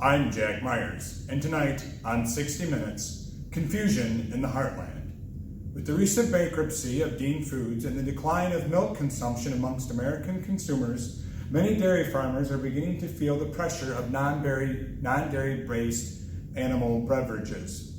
I'm Jack Meyers, and tonight on 60 Minutes, confusion in the heartland. With the recent bankruptcy of Dean Foods and the decline of milk consumption amongst American consumers, many dairy farmers are beginning to feel the pressure of non-dairy-based animal beverages.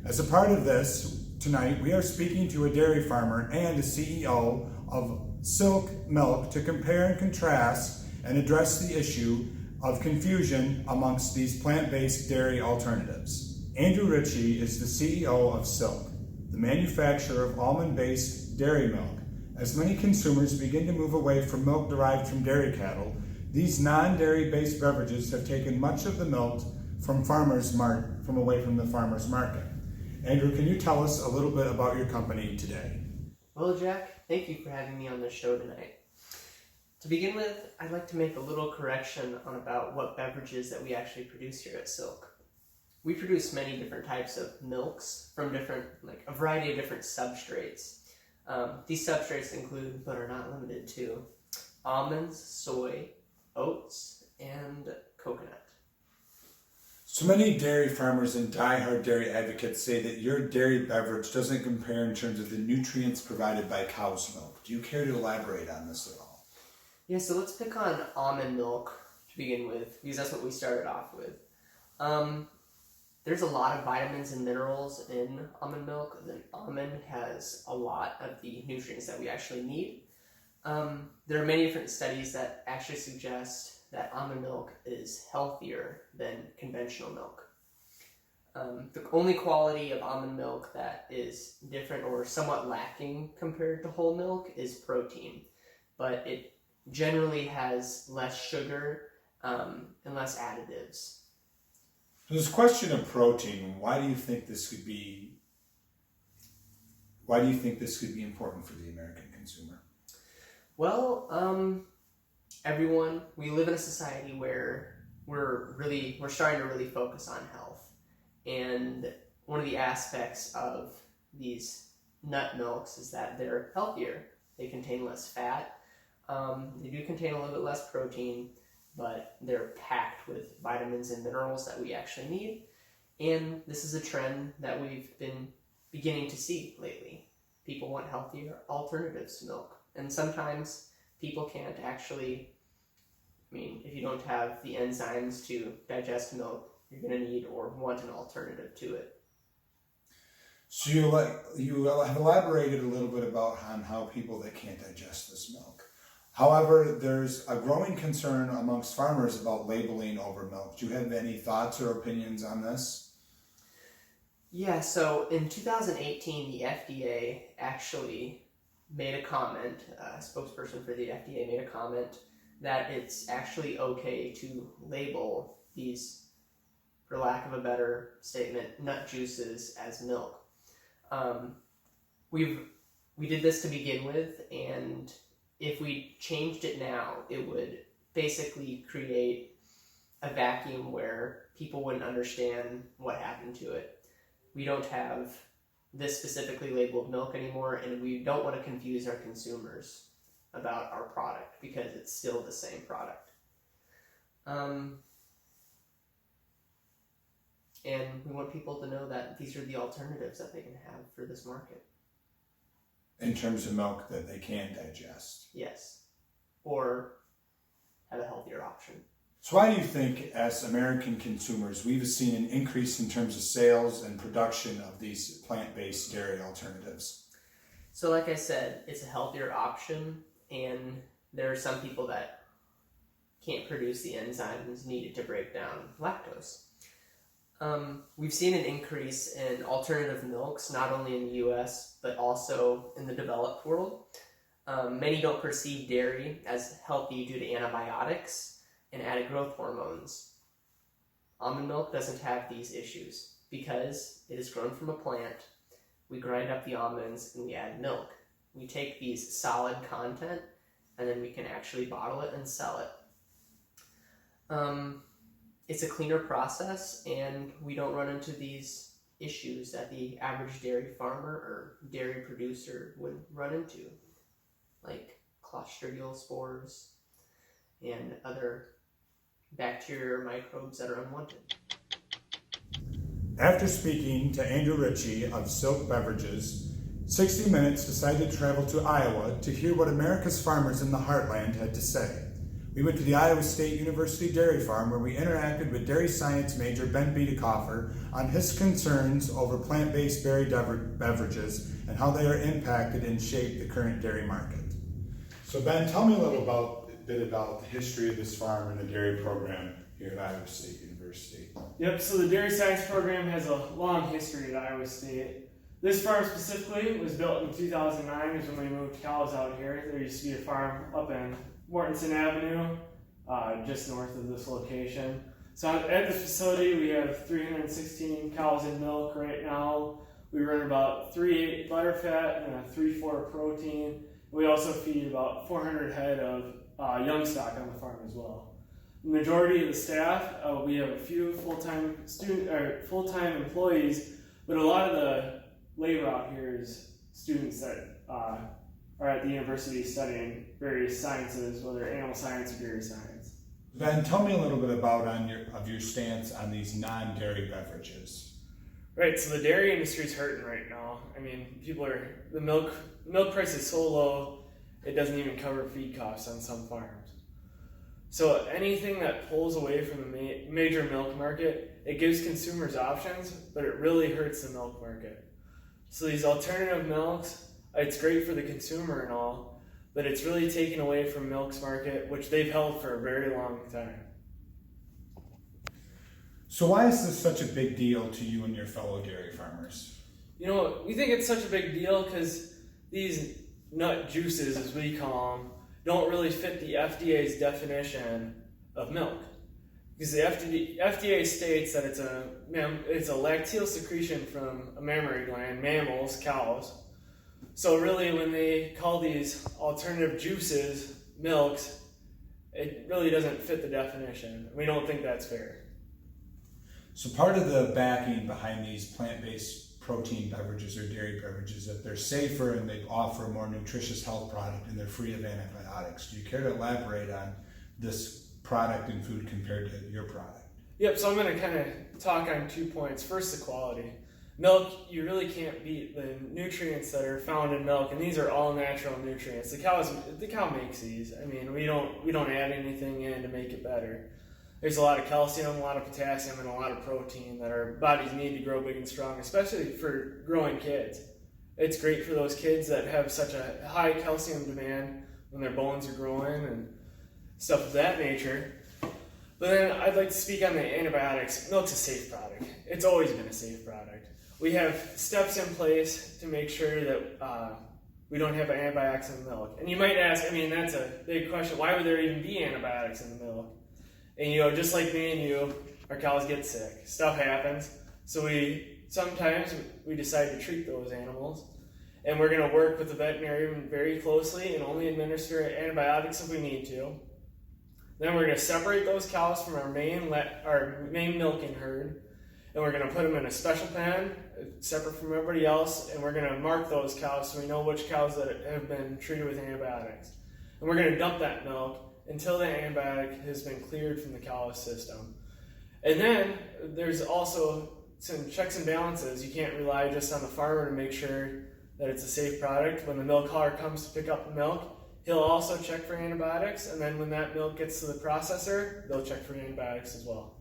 As a part of this, tonight we are speaking to a dairy farmer and a CEO of Silk Milk to compare and contrast and address the issue of confusion amongst these plant-based dairy alternatives. Andrew Ritchie is the CEO of Silk, the manufacturer of almond-based dairy milk. As many consumers begin to move away from milk derived from dairy cattle, these non-dairy-based beverages have taken much of the milk from away from the farmer's market. Andrew, can you tell us a little bit about your company today? Well, Jack, thank you for having me on this show tonight. To begin with, I'd like to make a little correction on about what beverages that we actually produce here at Silk. We produce many different types of milks from a variety of different substrates. These substrates include, but are not limited to, almonds, soy, oats, and coconut. So many dairy farmers and die-hard dairy advocates say that your dairy beverage doesn't compare in terms of the nutrients provided by cow's milk. Do you care to elaborate on this at all? Yeah, so let's pick on almond milk to begin with, because that's what we started off with. There's a lot of vitamins and minerals in almond milk. The almond has a lot of the nutrients that we actually need. There are many different studies that actually suggest that almond milk is healthier than conventional milk. The only quality of almond milk that is different or somewhat lacking compared to whole milk is protein, but it generally has less sugar and less additives. So this question of protein, why do you think this could be important for the American consumer? Well, we live in a society where we're starting to really focus on health. And one of the aspects of these nut milks is that they're healthier. They contain less fat. They do contain a little bit less protein, but they're packed with vitamins and minerals that we actually need. And this is a trend that we've been beginning to see lately. People want healthier alternatives to milk. And sometimes people can't actually, if you don't have the enzymes to digest milk, you're going to need or want an alternative to it. So you have elaborated a little bit about on how people that can't digest this milk. However, there's a growing concern amongst farmers about labeling over milk. Do you have any thoughts or opinions on this? Yeah, so in 2018, the FDA actually made a comment, a spokesperson for the FDA made a comment that it's actually okay to label these, for lack of a better statement, nut juices as milk. We did this to begin with, and if we changed it now, it would basically create a vacuum where people wouldn't understand what happened to it. We don't have this specifically labeled milk anymore, and we don't want to confuse our consumers about our product because it's still the same product. And we want people to know that these are the alternatives that they can have for this market. In terms of milk that they can digest? Yes. Or have a healthier option. So why do you think, as American consumers, we've seen an increase in terms of sales and production of these plant-based dairy alternatives? So like I said, it's a healthier option, and there are some people that can't produce the enzymes needed to break down lactose. We've seen an increase in alternative milks, not only in the US, but also in the developed world. Many don't perceive dairy as healthy due to antibiotics and added growth hormones. Almond milk doesn't have these issues because it is grown from a plant. We grind up the almonds and we add milk. We take these solid content and then we can actually bottle it and sell it. It's a cleaner process, and we don't run into these issues that the average dairy farmer or dairy producer would run into, like Clostridial spores and other bacteria or microbes that are unwanted. After speaking to Andrew Ritchie of Silk Beverages, 60 Minutes decided to travel to Iowa to hear what America's farmers in the heartland had to say. We went to the Iowa State University Dairy Farm where we interacted with dairy science major Ben Butikofer on his concerns over plant-based dairy beverages and how they are impacted and shape the current dairy market. So Ben, tell me a little bit about the history of this farm and the dairy program here at Iowa State University. Yep, so the dairy science program has a long history at Iowa State. This farm specifically was built in 2009 is when we moved cows out here. There used to be a farm up in Mortenson Avenue, just north of this location. So at the facility we have 316 cows in milk right now. We run about 3.8 butterfat and a 3.4 protein. We also feed about 400 head of young stock on the farm as well. The majority of the staff, we have a few full-time employees, but a lot of the labor out here is students that are at the university studying various sciences, whether animal science or dairy science. Ben, tell me a little bit about your stance on these non-dairy beverages. Right, so the dairy industry is hurting right now. I mean, the milk price is so low, it doesn't even cover feed costs on some farms. So anything that pulls away from the major milk market, it gives consumers options, but it really hurts the milk market. So these alternative milks, it's great for the consumer and all, but it's really taken away from milk's market, which they've held for a very long time. So why is this such a big deal to you and your fellow dairy farmers? You know, we think it's such a big deal because these nut juices, as we call them, don't really fit the FDA's definition of milk. Because the FDA states that it's a lacteal secretion from a mammary gland, mammals, cows. So really when they call these alternative juices milks, it really doesn't fit the definition. We don't think that's fair. So part of the backing behind these plant-based protein beverages or dairy beverages that they're safer and they offer a more nutritious health product and they're free of antibiotics. Do you care to elaborate on this product and food compared to your product? Yep, so I'm going to kind of talk on 2 points. First, the quality. Milk, you really can't beat the nutrients that are found in milk, and these are all natural nutrients. The cow makes these. I mean, we don't add anything in to make it better. There's a lot of calcium, a lot of potassium, and a lot of protein that our bodies need to grow big and strong, especially for growing kids. It's great for those kids that have such a high calcium demand when their bones are growing and stuff of that nature. But then I'd like to speak on the antibiotics. Milk's a safe product. It's always been a safe product. We have steps in place to make sure that we don't have antibiotics in the milk. And you might ask, I mean, that's a big question. Why would there even be antibiotics in the milk? And you know, just like me and you, our cows get sick. Stuff happens. So sometimes we decide to treat those animals. And we're going to work with the veterinarian very closely and only administer antibiotics if we need to. Then we're going to separate those cows from our main milking herd, and we're going to put them in a special pen, separate from everybody else, and we're going to mark those cows so we know which cows that have been treated with antibiotics. And we're going to dump that milk until the antibiotic has been cleared from the cow's system. And then there's also some checks and balances. You can't rely just on the farmer to make sure that it's a safe product. When the milk hauler comes to pick up the milk, he'll also check for antibiotics, and then when that milk gets to the processor, they'll check for antibiotics as well.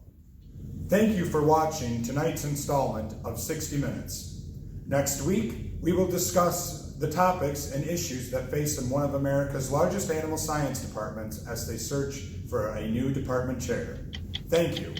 Thank you for watching tonight's installment of 60 Minutes. Next week, we will discuss the topics and issues that face one of America's largest animal science departments as they search for a new department chair. Thank you.